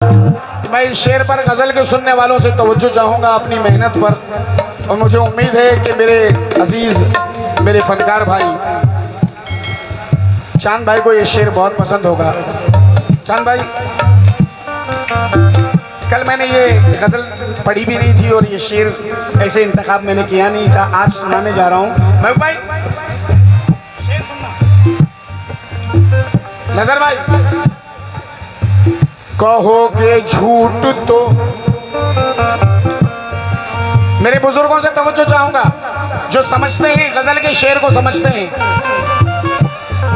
मैं इस शेर पर गज़ल के सुनने वालों से तवज्जो चाहूँगा अपनी मेहनत पर, और मुझे उम्मीद है कि मेरे अजीज़ मेरे फनकार भाई चांद भाई को ये शेर बहुत पसंद होगा। चांद भाई, कल मैंने ये गज़ल पढ़ी भी नहीं थी और ये शेर ऐसे इंतखाब मैंने किया नहीं था, आज सुनाने जा रहा हूँ। महबूब भाई शेर सुनना। नजर भाई, कहोगे झूठ तो मेरे बुजुर्गों से तवज्जो चाहूंगा जो समझते हैं, गजल के शेर को समझते हैं।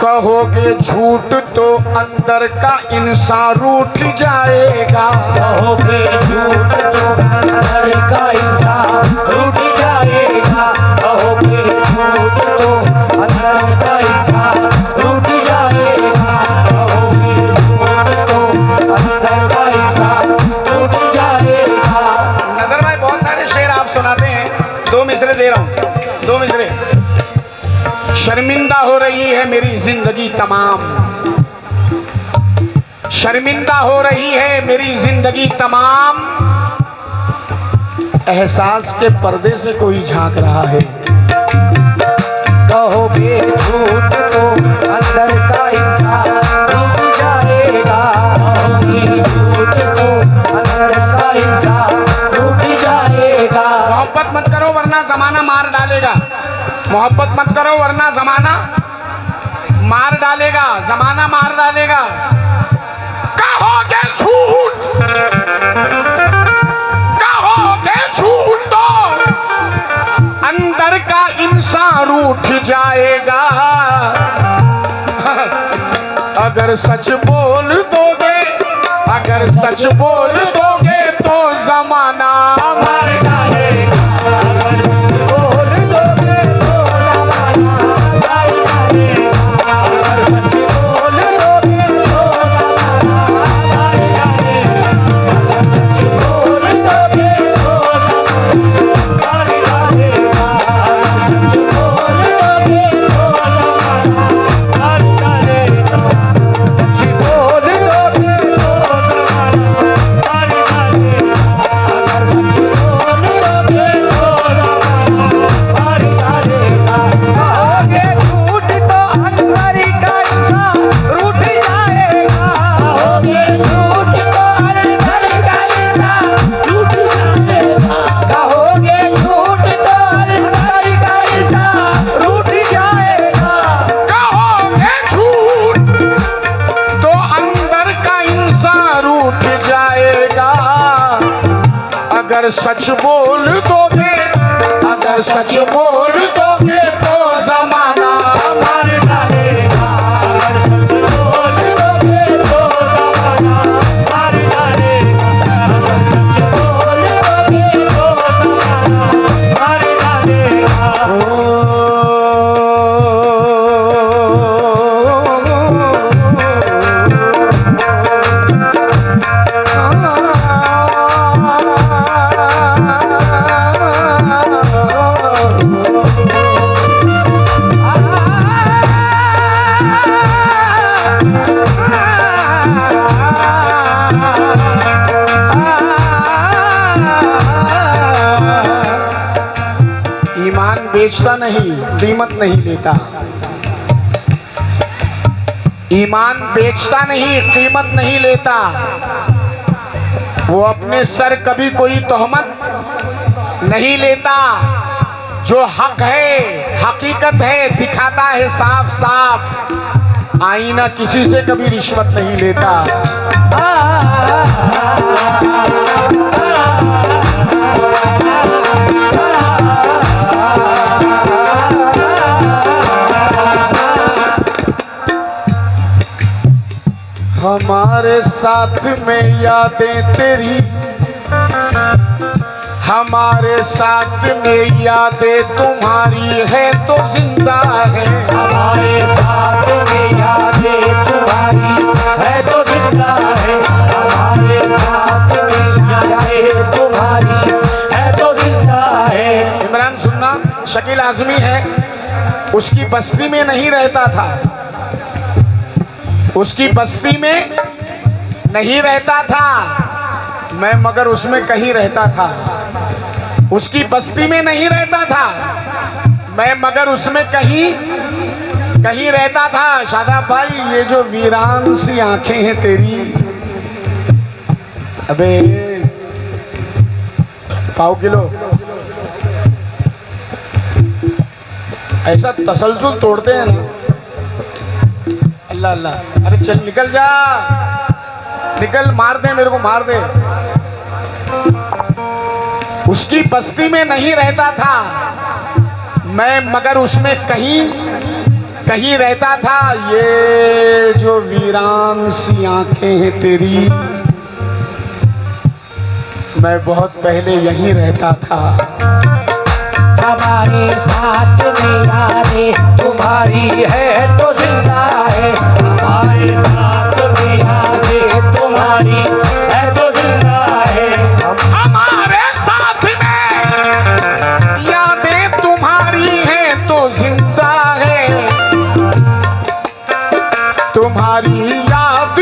कहोगे झूठ तो अंदर का इंसान रूठ जाएगा। कहोगे झूठ तो अंदर का इंसान रूठ जाएगा। कहोगे झूठ तो अंदर का इंसान रूठ जाएगा। कहोगे झूठ तो अंदर का इंसान रूठ जाएगा। नजर भाई, बहुत सारे शेर आप सुनाते हैं, दो मिसरे दे रहा हूं, दो मिसरे। शर्मिंदा हो रही है मेरी जिंदगी तमाम, शर्मिंदा हो रही है मेरी जिंदगी तमाम, एहसास के पर्दे से कोई झांक रहा है। कहोगे झूठ तो अंदर का इंसान रूठ जाएगा। कहोगे झूठ तो अंदर का इंसान रूठ जाएगा। मोहब्बत मत करो वरना जमाना मार डालेगा। मोहब्बत मत करो वरना जमाना मार डालेगा, जमाना मार डालेगा। कहोगे झूठ, कहोगे झूठ तो अंदर का इंसान रूठ जाएगा। अगर सच बोल दोगे, अगर सच बोल दोगे तो जमाना मार डालेगा। अगर सच बोल दोगे, अगर सच बोल दोगे तो जमाना मार डालेगा। अगर सच बोल दोगे तो जमाना मार डालेगा। अगर सच बोल दोगे तो जमाना मार डालेगा। ईमान बेचता नहीं, कीमत नहीं लेता। ईमान बेचता नहीं, कीमत नहीं लेता। वो अपने सर कभी कोई तोहमत नहीं लेता। जो हक है, हकीकत है, दिखाता है साफ साफ। आईना किसी से कभी रिश्वत नहीं लेता। हमारे साथ में यादें तेरी, हमारे साथ में यादें तुम्हारी है तो जिंदा है। हमारे साथ में यादें तुम्हारी है तो जिंदा है। हमारे साथ में यादें तुम्हारी है तो जिंदा है। इमरान सुन्ना शकील आजमी है, उसकी बस्ती में नहीं रहता था, उसकी बस्ती में नहीं रहता था मैं, मगर उसमें कहीं रहता था। उसकी बस्ती में नहीं रहता था मैं, मगर उसमें कहीं कहीं रहता था। शादाब भाई, ये जो वीरान सी आंखें हैं तेरी, अबे पाव किलो ऐसा तसलसल तोड़ते हैं ना, अल्लाह अल्लाह। अरे चल निकल जा, निकल, मार दे मेरे को, मार दे। उसकी बस्ती में नहीं रहता था मैं, मगर उसमें कहीं कहीं रहता था। ये जो वीरान सी आंखें हैं तेरी, मैं बहुत पहले यहीं रहता था। हमारे साथ में यादें तुम्हारी है तो जिंदा है। हमारे साथ में यादें तुम्हारी है तो जिंदा है। हमारे साथ में यादें तुम्हारी हैं तो जिंदा है। तुम्हारी याद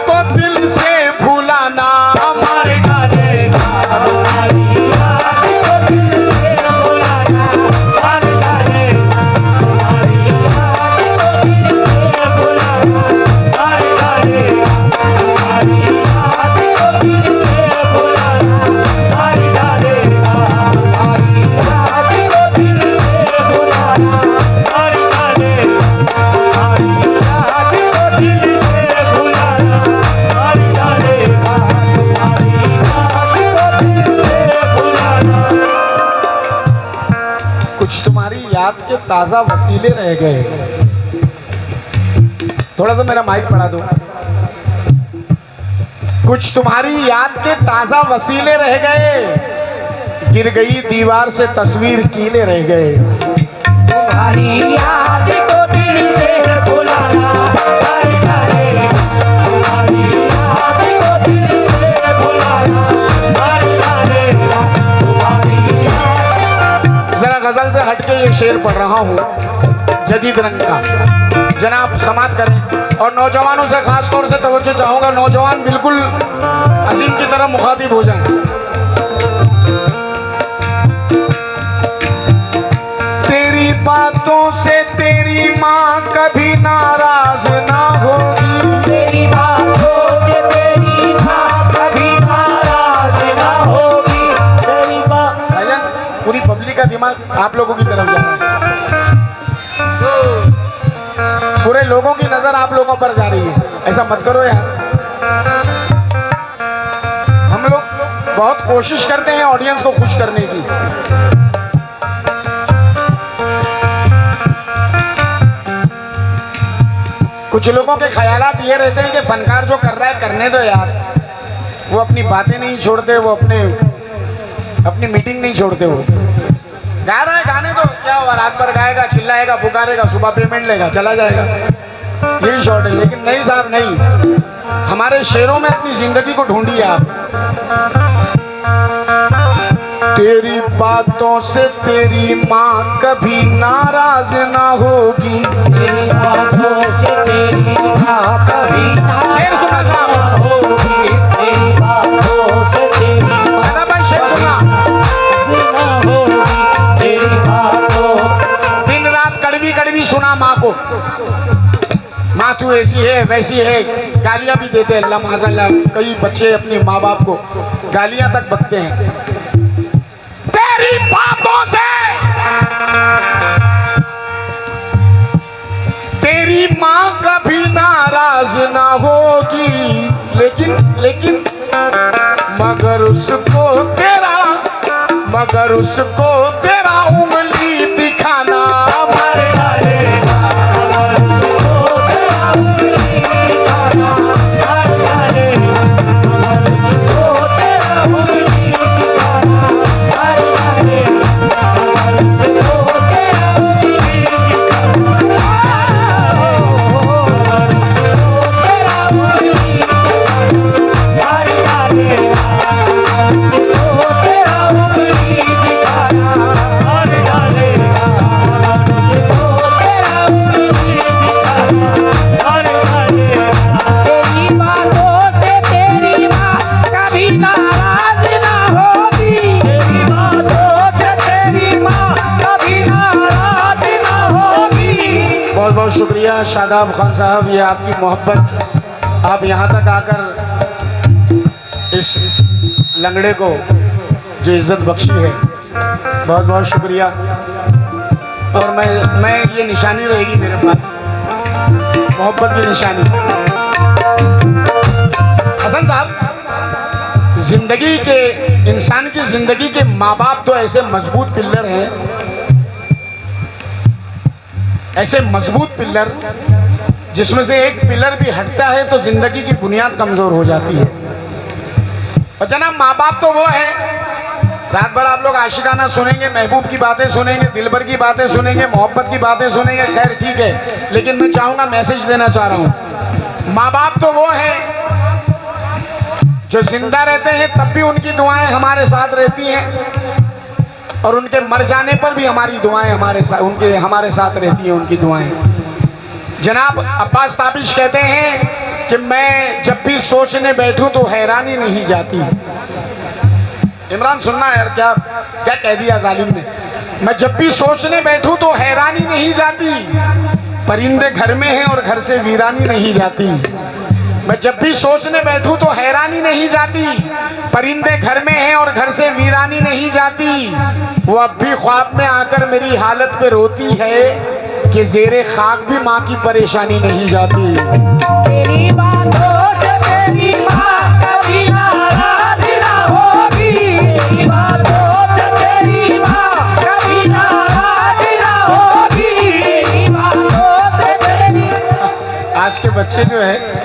को दिल से भुलाना मर डालेगा तुम्हारी याद को दिल से भुलाना। मर डालेगा तुम्हारी याद को दिल से भुलाना। मर डालेगा तुम्हारी याद को दिल से भुलाना। मर डालेगा तुम्हारी याद को दिल से भुलाना। मर डालेगा तुम्हारी याद को दिल से भुलाना। मर डालेगा तुम्हारी याद को दिल से भुलाना। कुछ तुम्हारी याद के ताजा वसीले रह गए। थोड़ा सा मेरा माइक बढ़ा दो। कुछ तुम्हारी याद के ताजा वसीले रह गए। गिर गई दीवार से तस्वीर कीले रह गए। तुम्हारी याद को दिल से भुलाना। मर डालेगा तुम्हारी याद को दिल से भुलाना। मर डालेगा तुम्हारी याद। जरा गजल से हटके ये शेर पढ़ रहा हूँ जदीद रंग का, जनाब समाप्त करें। और नौजवानों से खास तौर से तवज्जो चाहूंगा, नौजवान बिल्कुल अजीम की तरह मुखातिब हो जाएं। तेरी बातों से तेरी माँ कभी नाराज ना होगी। तेरी बातों से तेरी माँ कभी नाराज ना होगी। तेरी बात भाईजान, पूरी पब्लिक का दिमाग आप लोगों की तरफ जा रहा है। पूरे लोगों की नजर आप लोगों पर जा रही है। ऐसा मत करो यार। हम लोग बहुत कोशिश करते हैं ऑडियंस को खुश करने की। कुछ लोगों के ख्यालात ये रहते हैं कि फनकार जो कर रहा है करने दो यार। वो अपनी बातें नहीं छोड़ते, वो अपनी मीटिंग नहीं छोड़ते। वो गा रहा है, गाने दो, क्या हुआ, रात भर गाएगा, चिल्लाएगा, पुकारेगा, सुबह पेमेंट लेगा, चला जाएगा। यही शॉर्ट है। लेकिन नहीं साहब, नहीं, हमारे शेरों में अपनी जिंदगी को ढूंढिए आप। तेरी बातों से तेरी माँ कभी नाराज ना होगी। तेरी बातों से तेरी माँ कभी शेर सुना नाराज साहब। ना होगी। तेरी बातों से तेरी माँ दादा भाई शेर सुना। ना होगी। तेरी बातों दिन रात कड़वी कड़वी सुना माँ को। माँ तू ऐसी है वैसी है, गालियां भी देते हैं। अल्लाह माज़अल्लाह, कई बच्चे अपने माँ बाप को गालियां तक बकते हैं। तेरी बातों से तेरी माँ कभी नाराज ना होगी। लेकिन मगर उसको तेरा उंगली दिखाना। मर डालेगा मगर उसको तेरा उंगली दिखाना। मर डालेगा मगर उसको तेरा उंगली दिखाना। मर डालेगा मगर उसको तेरा उंगली दिखाना। मगर उसको तेरा उंगली दिखाना। मर डालेगा मगर उसको तेरा उंगली दिखाना। शुक्रिया शादाब खान साहब, ये आपकी मोहब्बत, आप यहाँ तक आकर इस लंगड़े को जो इज़्ज़त बख्शी है, बहुत बहुत शुक्रिया। और मैं ये निशानी रहेगी मेरे पास, मोहब्बत की निशानी। हसन साहब, जिंदगी के, इंसान की जिंदगी के माँ बाप तो ऐसे मजबूत पिल्लर हैं, ऐसे मजबूत पिल्लर जिसमें से एक पिलर भी हटता है तो जिंदगी की बुनियाद कमजोर हो जाती है। और जनाब, माँ बाप तो वो है, रात भर आप लोग आशिकाना सुनेंगे, महबूब की बातें सुनेंगे, दिलबर की बातें सुनेंगे, मोहब्बत की बातें सुनेंगे, खैर ठीक है, लेकिन मैं चाहूंगा, मैसेज देना चाह रहा हूँ, माँ बाप तो वो है जो जिंदा रहते हैं तब भी उनकी दुआएं हमारे साथ रहती हैं, और उनके मर जाने पर भी हमारी दुआएं हमारे साथ रहती हैं, उनकी दुआएं। जनाब अब्बास ताबिश कहते हैं कि मैं जब भी सोचने बैठूं तो हैरानी नहीं जाती। इमरान सुनना यार, क्या क्या कह दिया जालिम ने। मैं जब भी सोचने बैठूं तो हैरानी नहीं जाती, परिंदे घर में हैं और घर से वीरानी नहीं जाती। मैं जब भी सोचने बैठूं तो हैरानी नहीं जाती, परिंदे घर में हैं और घर से वीरानी नहीं जाती। वो अब भी ख्वाब में आकर मेरी हालत पे रोती है कि ज़ेरे खाक भी माँ की परेशानी नहीं जाती। तेरी बातों से तेरी माँ कभी नाराज ना होगी, तेरी बातों से तेरी माँ कभी नाराज ना होगी, तेरी बातों से तेरी। आज के बच्चे जो है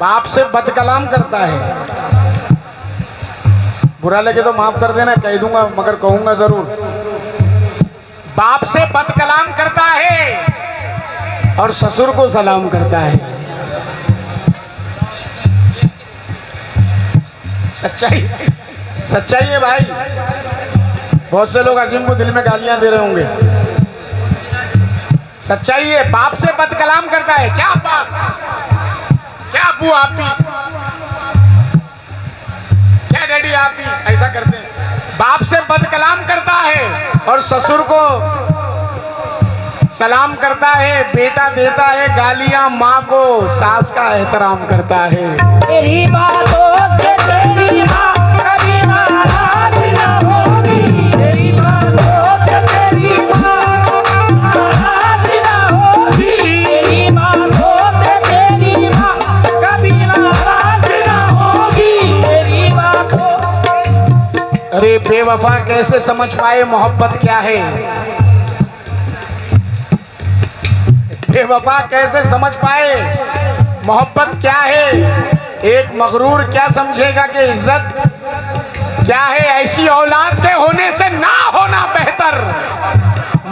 बाप से बदकलाम करता है, बुरा लगे तो माफ कर देना, कह दूंगा मगर कहूंगा जरूर। बाप से बदकलाम करता है और ससुर को सलाम करता है। सच्चाई सच्चाई है भाई। बहुत से लोग अजीम को दिल में गालियां दे रहे होंगे, सच्चाई है। बाप से बदकलाम करता है, क्या बाप, क्या अबू आप भी, क्या डैडी आप भी, ऐसा करते हैं। बाप से बदकलाम करता है और ससुर को सलाम करता है। बेटा देता है गालियां माँ को, सास का एहतराम करता है। तेरी बातों से तेरी माँ कभी नाराज ना होगी, तेरी बातों से तेरी माँ नाराज ना होगी, तेरी बातों से तेरी माँ कभी नाराज ना होगी, तेरी बातों। अरे बेवफा कैसे समझ पाए मोहब्बत क्या है, बेवफा कैसे समझ पाए मोहब्बत क्या है। एक मगरूर क्या समझेगा कि इज्जत क्या है। ऐसी औलाद के होने से ना होना बेहतर।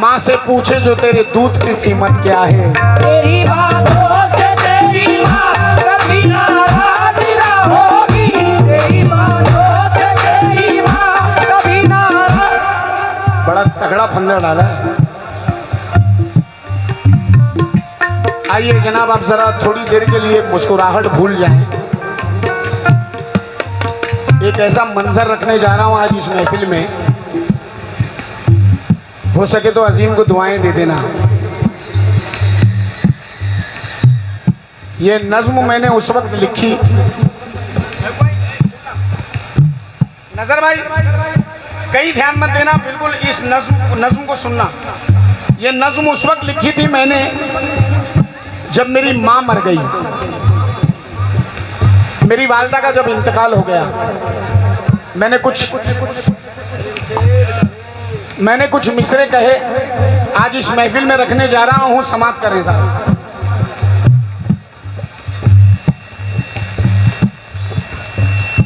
माँ से पूछे जो तेरे दूध की कीमत क्या है। तेरी बातों से तेरी माँ कभी नाराज ना होगी, तेरी बातों से तेरी माँ कभी नाराज। बड़ा तगड़ा फंदा डाला है। आइए जनाब, आप जरा थोड़ी देर के लिए मुस्कुराहट भूल जाएं। एक ऐसा मंजर रखने जा रहा हूं आज इस महफिल में, हो सके तो अजीम को दुआएं दे देना। ये नज्म मैंने उस वक्त लिखी, नजर भाई कहीं ध्यान मत देना, बिल्कुल इस नज्म को सुनना। ये नज्म उस वक्त लिखी थी मैंने जब मेरी माँ मर गई, मेरी वालदा का जब इंतकाल हो गया। मैंने कुछ मिसरे कहे, आज इस महफिल में रखने जा रहा हूँ, समाप्त करें साहब।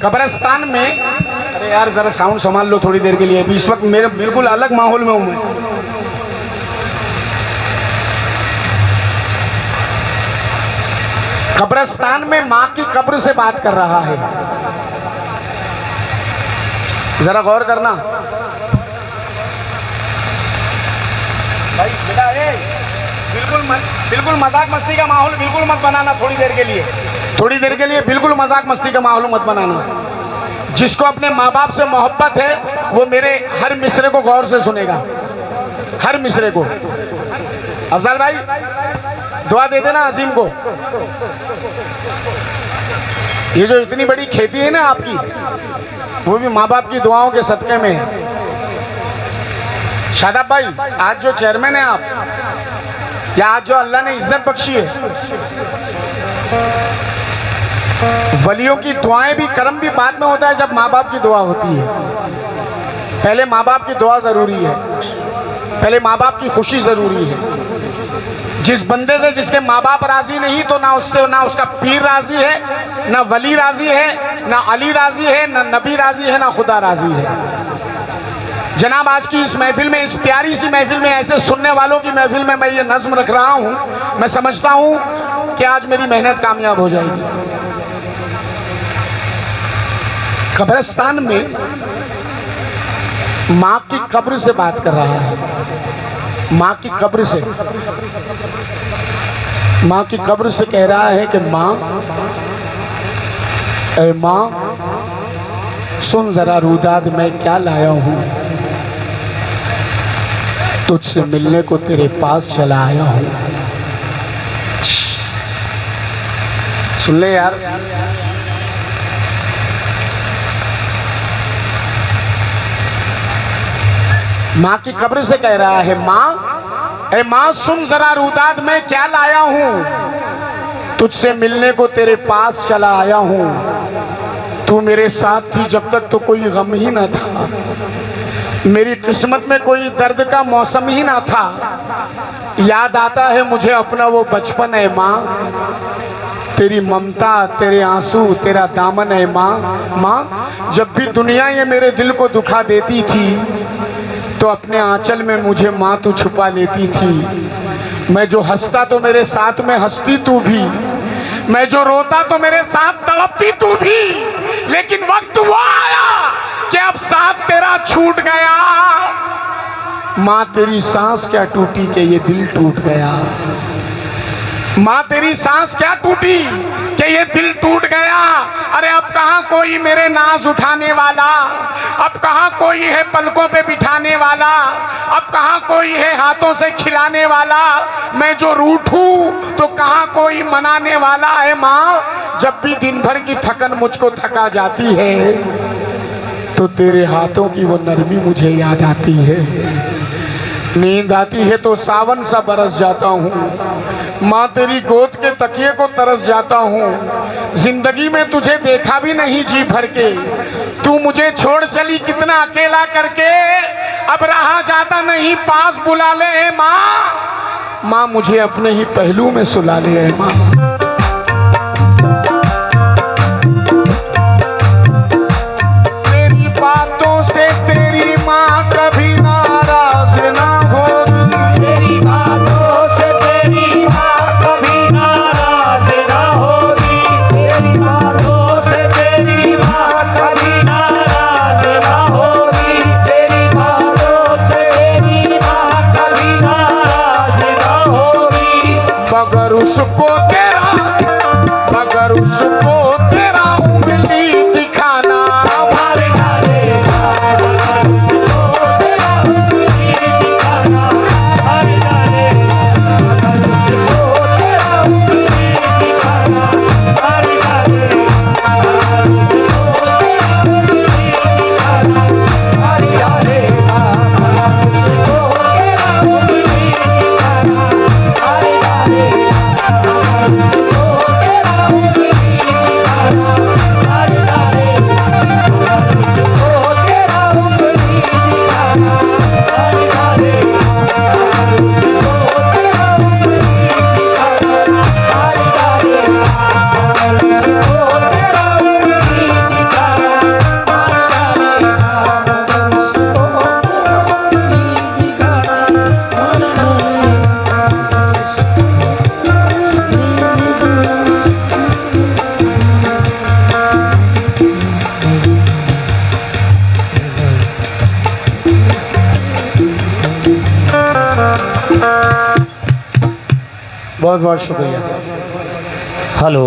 कब्रिस्तान में, अरे यार जरा साउंड संभाल लो थोड़ी देर के लिए, इस वक्त मेरे बिल्कुल अलग माहौल में हूँ मैं। कब्रिस्तान में माँ की कब्र से बात कर रहा है, जरा गौर करना भाई। बेटा बिल्कुल मजाक मस्ती का माहौल बिल्कुल मत बनाना थोड़ी देर के लिए बिल्कुल मजाक मस्ती का माहौल मत बनाना। जिसको अपने माँ बाप से मोहब्बत है वो मेरे हर मिसरे को गौर से सुनेगा, हर मिसरे को। अफजल भाई दुआ दे देना अजीम को। ये जो इतनी बड़ी खेती है ना आपकी, वो भी माँ बाप की दुआओं के सदक़े में है। शादाब भाई, आज जो चेयरमैन है आप, या आज जो अल्लाह ने इज्जत बख्शी है, वलियों की दुआएं भी, कर्म भी बाद में होता है जब माँ बाप की दुआ होती है। पहले माँ बाप की दुआ ज़रूरी है, पहले माँ बाप की खुशी ज़रूरी है। जिस बंदे से जिसके माँ बाप राज़ी नहीं, तो ना उससे, ना उसका पीर राज़ी है, ना वली राज़ी है, ना अली राज़ी है, ना नबी राज़ी है, ना खुदा राज़ी है। जनाब, आज की इस महफिल में, इस प्यारी सी महफिल में, ऐसे सुनने वालों की महफिल में मैं ये नज़्म रख रहा हूँ। मैं समझता हूँ कि आज मेरी मेहनत कामयाब हो जाएगी। कब्रिस्तान में माँ की कब्र से बात कर रहा है, माँ की कब्र से, माँ की कब्र से कह रहा है कि माँ, ऐ माँ सुन जरा रूदाद मैं क्या लाया हूँ, तुझसे मिलने को तेरे पास चला आया हूँ। सुन ले यार, माँ की कब्र से कह रहा है, माँ, ऐ माँ सुन जरा रूदाद मैं क्या लाया हूँ, तुझसे मिलने को तेरे पास चला आया हूँ। तू मेरे साथ थी जब तक तो कोई गम ही ना था, मेरी किस्मत में कोई दर्द का मौसम ही ना था। याद आता है मुझे अपना वो बचपन है माँ, तेरी ममता, तेरे आंसू, तेरा दामन है माँ। माँ, जब भी दुनिया ये मेरे दिल को दुखा देती थी, तो अपने आंचल में मुझे माँ तू छुपा लेती थी। मैं जो हंसता तो मेरे साथ में हंसती तू भी, मैं जो रोता तो मेरे साथ तड़पती तू भी। लेकिन वक्त वो आया कि अब साथ तेरा छूट गया। माँ तेरी सांस क्या टूटी कि ये दिल टूट गया। माँ तेरी सांस क्या टूटी कि ये दिल टूट गया। अरे अब कहाँ कोई मेरे नाज उठाने वाला, अब कहाँ कोई है पलकों पे बिठाने वाला, अब कहाँ कोई है हाथों से खिलाने वाला। मैं जो रूठूं तो कहाँ कोई मनाने वाला है। माँ, जब भी दिन भर की थकन मुझको थका जाती है, तो तेरे हाथों की वो नरमी मुझे याद आती है। नींद आती है तो सावन सा बरस जाता हूँ। माँ, तेरी गोद के तकिए को तरस जाता हूँ। जिंदगी में तुझे देखा भी नहीं जी भर के, तू मुझे छोड़ चली कितना अकेला करके। अब रहा जाता नहीं, पास बुला ले माँ। माँ, मुझे अपने ही पहलू में सुला ले माँ। तेरी बातों से तेरी माँ कभी नाराज ना होगी। तेरी बातों से तेरी माँ कभी नाराज ना होगी। तेरी बातों से तेरी माँ कभी नाराज ना होगी। तेरी बातों से तेरी माँ कभी नाराज ना होगी। मगर उसको तेरा उंगली दिखाना मार डालेगा। मगर उसको तेरा उंगली दिखाना मार डालेगा। मगर उसको तेरा उंगली दिखाना मार डालेगा। मगर उसको तेरा उंगली दिखाना मार डालेगा। मगर उसको तेरा उंगली दिखाना मार डालेगा। मगर उसको तेरा उंगली दिखाना मार डालेगा। मगर उसको तेरा उंगली दिखाना मार डालेगा। मगर उसको तेरा उंगली दिखाना मार डालेगा। मगर उसको तेरा उंगली दिखाना मार डालेगा। मगर उसको तेरा उंगली बहुत बहुत शुक्रिया सर। हेलो।